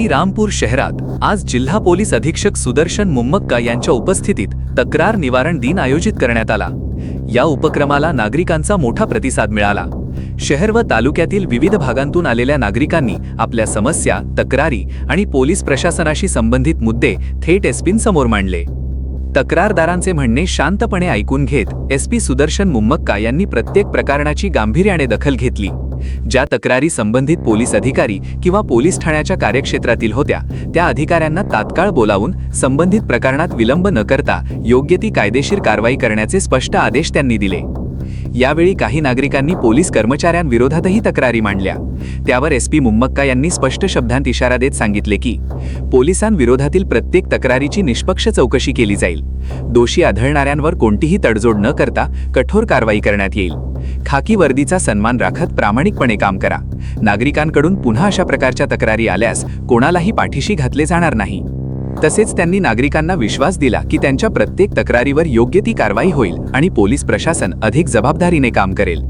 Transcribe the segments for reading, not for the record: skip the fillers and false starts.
श्रीरामपूर शहरात आज जिल्हा पोलीस अधीक्षक सुदर्शन मुम्मक्का यांच्या उपस्थितीत तक्रार निवारण दिन आयोजित करण्यात आला। या उपक्रमाला नागरिकांचा मोठा प्रतिसाद मिळाला। शहर व तालुक्यातील विविध भागांतून आलेल्या नागरिकांनी आपल्या समस्या, तक्रारी आणि पोलीस प्रशासनाशी संबंधित मुद्दे थेट एसपींसमोर मांडले। तक्रारदारांचे म्हणणे शांतपणे ऐकून घेत एसपी सुदर्शन मुम्मक्का यांनी प्रत्येक प्रकरणाची गांभीर्याने दखल घेतली। ज्या तक्रारी संबंधित पोलीस अधिकारी किंवा पोलीस ठाण्याच्या कार्यक्षेत्रातील होत्या त्या अधिकाऱ्यांना तात्काळ बोलावून संबंधित प्रकरणात विलंब न करता योग्य ती कायदेशीर कारवाई करण्याचे स्पष्ट आदेश त्यांनी दिले। यावेळी काही नागरिकांनी पोलीस कर्मचाऱ्यांविरोधातही तक्रारी मांडल्या। त्यावर एसपी मुम्मक्का यांनी स्पष्ट शब्दांत इशारा देत सांगितले की पोलिसांविरोधातील प्रत्येक तक्रारीची निष्पक्ष चौकशी केली जाईल। दोषी आढळणाऱ्यांवर कोणतीही तडजोड न करता कठोर कारवाई करण्यात येईल। खाकी वर्दीचा सन्मान राखत प्रामाणिकपणे काम करा। नागरिकांकडून पुन्हा अशा प्रकारच्या तक्रारी आल्यास कोणालाही पाठीशी घातले जाणार नाही। तसेच त्यांनी नागरिकांना विश्वास दिला की त्यांच्या प्रत्येक तक्रारीवर योग्य ती कारवाई होईल आणि पोलीस प्रशासन अधिक जबाबदारीने काम करेल।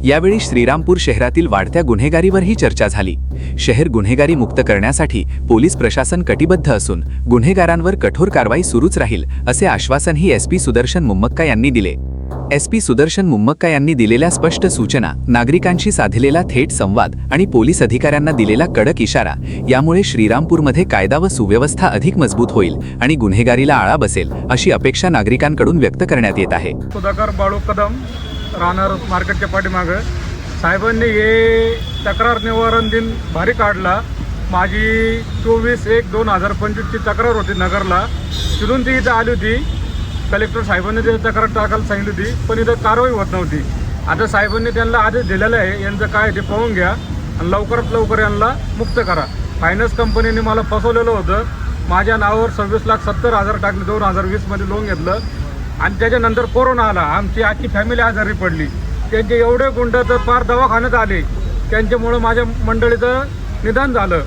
यावेळी श्रीरामपूर शहरातील वाढत्या गुन्हेगारीवरही चर्चा झाली। शहर गुन्हेगारी मुक्त करण्यासाठी पोलीस प्रशासन कटिबद्ध असून गुन्हेगारांवर कठोर कारवाई सुरूच राहील असे आश्वासनही एसपी सुदर्शन मुम्मक्का यांनी दिले। एसपी सुदर्शन मुम्मक्का यांनी दिलेल्या स्पष्ट सूचना, नागरिकांशी साधलेला थेट संवाद आणि पोलीस अधिकाऱ्यांना दिलेला कडक इशारा यामुळे श्रीरामपूरमध्ये कायदा व सुव्यवस्था अधिक मजबूत होईल आणि गुन्हेगारीला आळा बसेल अशी अपेक्षा नागरिकांकडून व्यक्त करण्यात येत आहे। सुधाकर बाळू कदम राहणार मार्केटच्या पाठीमागे साहेबांनी हे तक्रार निवारण दिन भारी काढला। माझी 24/1/2025 ची तक्रार होती नगरला, तिथून ती इथं आली होती। कलेक्टर साहेबांनी ते तक्रार टाकायला सांगितली होती, पण इथं कारवाई होत नव्हती। आता साहेबांनी त्यांना आदेश दिलेला आहे, यांचं काय ते पाहून घ्या आणि लवकरात लवकर यांना मुक्त करा। फायनान्स कंपनीने मला फसवलेलं होतं। माझ्या नावावर 26,70,000 टाकले, 2020 लोन घेतलं आणि त्याच्यानंतर कोरोना आला। आमची आजची फॅमिली आजारी पडली। त्यांचे एवढे गुंड तर फार दवाखान्यात आले, त्यांच्यामुळं माझ्या मंडळीचं निधन झालं।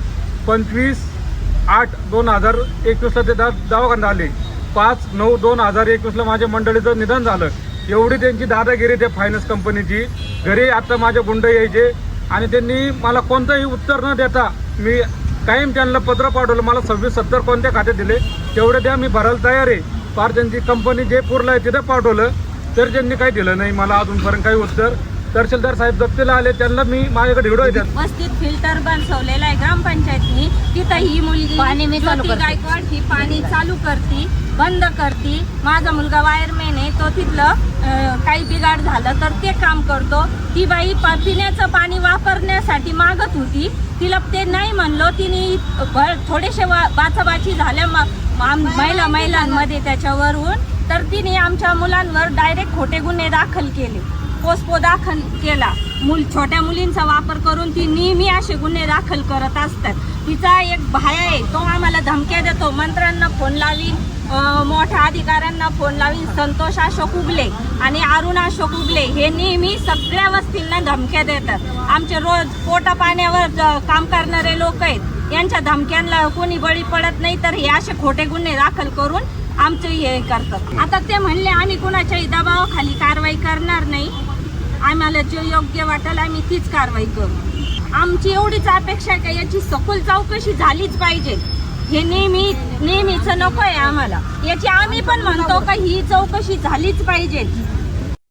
25/8/2021 ते दवाखान्यात आले। 5/9/2021 माझ्या मंडळीचं निधन झालं। एवढी त्यांची दादागिरी त्या फायनान्स कंपनीची। घरी आता माझे गुंड यायचे आणि त्यांनी मला कोणतंही उत्तर न देता मी कायम त्यांना पत्र पाठवलं। मला 26-70 कोणत्या खात्यात दिले तेवढे द्या, मी भरायला तयार आहे। फार त्यांची कंपनी जे पूरला आहे तिथं पाठवलं तर त्यांनी काही दिलं नाही मला अजूनपर्यंत काही उत्तर। तहसीलदार साहेब जप्तीला आले, त्यांना मी माझ्याकडे व्हिडिओ येतात। वस्तीत फिल्टर बसवलेला आहे ग्रामपंचायतनी, तिथं ही मुलगी ज्योती गायकवाड ही पाणी चालू करती बंद करती। माझा मुलगा वायरमॅन आहे, तो तिथलं काही बिघाड झालं तर ते काम करतो। ती बाई पिण्याचं पाणी वापरण्यासाठी मागत होती, तिला ते नाही म्हणलो। तिने थोडेसे बाचाबाची झाल्या महिलांमध्ये त्याच्यावरून, तर तिने आमच्या मुलांवर डायरेक्ट खोटे गुन्हे दाखल केले, पोस्पो दाखल केला। छोट्या मुलींचा वापर करून ती नेहमी असे गुन्हे दाखल करत असतात। तिचा एक भाया आहे, तो आम्हाला धमक्या देतो, मंत्र्यांना फोन लावीन, मोठ्या अधिकाऱ्यांना फोन लावीन। संतोष अशोक उगले आणि अरुण अशोक उगले हे नेहमी सगळ्या वस्तींना धमक्या देतात। आमचे रोज पोटा पाण्यावर काम करणारे लोक आहेत, यांच्या धमक्यांना कोणी बळी पडत नाही, तर हे असे खोटे गुन्हे दाखल करून आमचे हे करतात। आता ते म्हणले आम्ही कुणाच्याही दबावाखाली कारवाई करणार नाही, आम्हाला जे योग्य वाटेल आम्ही तीच कारवाई करू। आमची एवढीच अपेक्षा आहे की याची सखोल चौकशी झालीच पाहिजे। हे नेहमीचं नको आहे आम्हाला, याची आम्ही पण म्हणतो का ही चौकशी झालीच पाहिजे।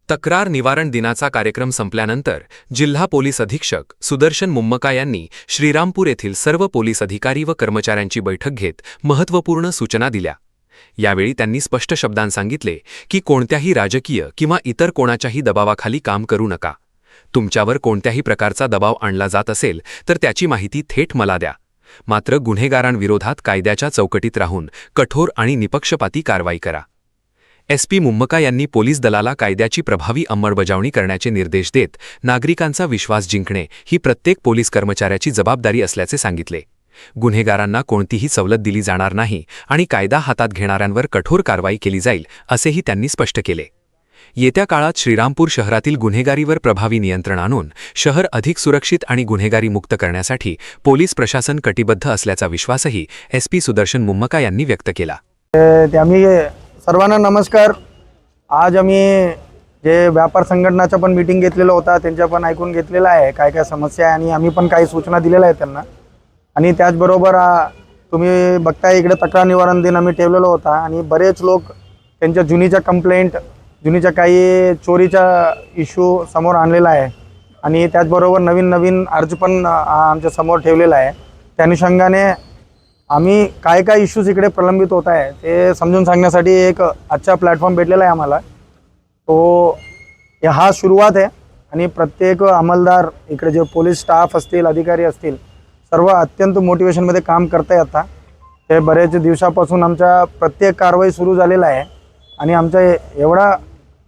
तक्रार निवारण दिनाचा कार्यक्रम संपल्यानंतर जिल्हा पोलीस अधीक्षक सुदर्शन मुम्मक्का यांनी श्रीरामपूर येथील सर्व पोलीस अधिकारी व कर्मचाऱ्यांची बैठक घेत महत्त्वपूर्ण सूचना दिल्या। यावेळी त्यांनी स्पष्ट शब्दांत सांगितले की कोणत्याही राजकीय किंवा इतर कोणाच्याही दबावाखाली काम करू नका। तुमच्यावर कोणत्याही प्रकारचा दबाव आणला जात असेल तर त्याची माहिती थेट मला द्या। मात्र गुन्हेगारांविरोधात कायद्याच्या चौकटीत राहून कठोर आणि निपक्षपाती कारवाई करा। एसपी मुम्मक्का यांनी पोलीस दलाला कायद्याची प्रभावी अंमलबजावणी करण्याचे निर्देश देत नागरिकांचा विश्वास जिंकणे ही प्रत्येक पोलीस कर्मचाऱ्याची जबाबदारी असल्याचे सांगितले। गुन्हेगारांना कोणतीही सवलत दिली जाणार नाही आणि कायदा हातात घेणाऱ्यांवर कठोर कारवाई केली जाईल असेही त्यांनी स्पष्ट केले। येत्या काळात श्रीरामपूर शहरातील गुन्हेगारीवर प्रभावी नियंत्रण आणून शहर अधिक सुरक्षित आणि गुन्हेगारी मुक्त करण्यासाठी पोलीस प्रशासन कटिबद्ध असल्याचा विश्वासही एसपी सुदर्शन मुम्मक्का यांनी व्यक्त केला। सर्वांना नमस्कार। आज आम्ही जे व्यापार संघटनाचा पण मीटिंग घेतलेला होता, त्यांच्या पण ऐकून घेतलेला आहे काय काय समस्या आहे आणि आम्ही पण काही सूचना दिलेल्या आहेत त्यांना। आणि त्याचबरोबर तुम्ही बघताय इकडे तक्रार निवारण दिन आम्ही ठेवलेला होता आणि बरेच लोक त्यांच्या जुनीच्या कंप्लेंट, जुनीच्या काही चोरीच्या इश्यू समोर आणलेला आहे आणि त्याचबरोबर नवीन नवीन अर्ज पण आमच्या समोर ठेवलेला आहे. त्या अनुषंगाने आम्ही काय काय इश्यूज इकडे प्रलंबित होत आहे ते समजून सांगण्यासाठी एक आजचा प्लॅटफॉर्म भेटलेला आहे आम्हाला. तो हा सुरुवात आहे आणि प्रत्येक अंमलदार इकडे जे पोलीस स्टाफ असतील, अधिकारी असतील, सर्व अत्यंत मोटिवेशनमध्ये काम करताय. आता ते बरेच दिवसापासून आमच्या प्रत्येक कारवाई सुरू झालेला आहे आणि आमचा एवढा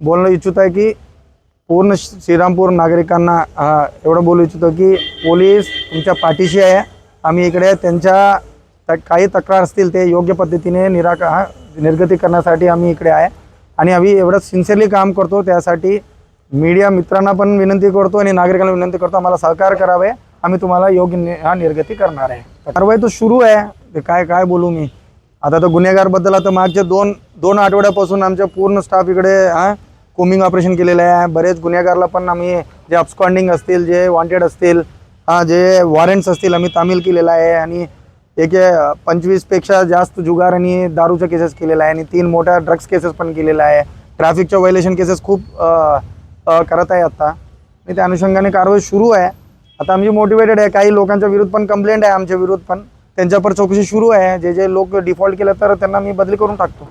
बोलणं इच्छित आहे की पूर्ण श्रीरामपूर नागरिकांना एवढं बोलू इच्छितो की पोलीस तुमच्या पाठीशी आहे. आम्ही इकडे त्यांच्या काही तक्रार असतील ते योग्य पद्धतीने निर्गती करण्यासाठी आम्ही इकडे आहे आणि आम्ही एवढं सिन्सिअरली काम करतो. त्यासाठी मीडिया मित्रांना पण विनंती करतो आणि नागरिकांना विनंती करतो आम्हाला सहकार्य करावे. आम्ही तुम्हाला योग्य निर्गती करणार आहे. कारवाई तो सुरू आहे. ते काय बोलू मी आता. तर गुन्हेगारबद्दल आता मागचे दोन आठवड्यापासून आमच्या पूर्ण स्टाफ इकडे कोमिंग ऑपरेशन केलेलं आहे. बरेच गुन्हेगारला पण आम्ही जे अब्स्कॉन्डिंग असतील, जे वॉन्टेड असतील, जे वॉरंट्स असतील आम्ही तामील केलेला आहे आणि 25पेक्षा जास्त जुगार आणि दारूच्या केसेस केलेला आहे आणि 3 मोठ्या ड्रग्स केसेस पण केलेला आहे. ट्रॅफिकच्या व्हायलेशन केसेस खूप करत आहे आता आणि त्या अनुषंगाने कारवाई सुरू आहे. आता आमची मोटिवेटेड आहे. काही लोकांच्या विरुद्ध पण कंप्लेंट आहे आमच्या विरुद्ध पण, त्यांच्यावर चौकशी सुरू आहे. जे लोक डिफॉल्ट केलं तर त्यांना मी बदली करून टाकतो.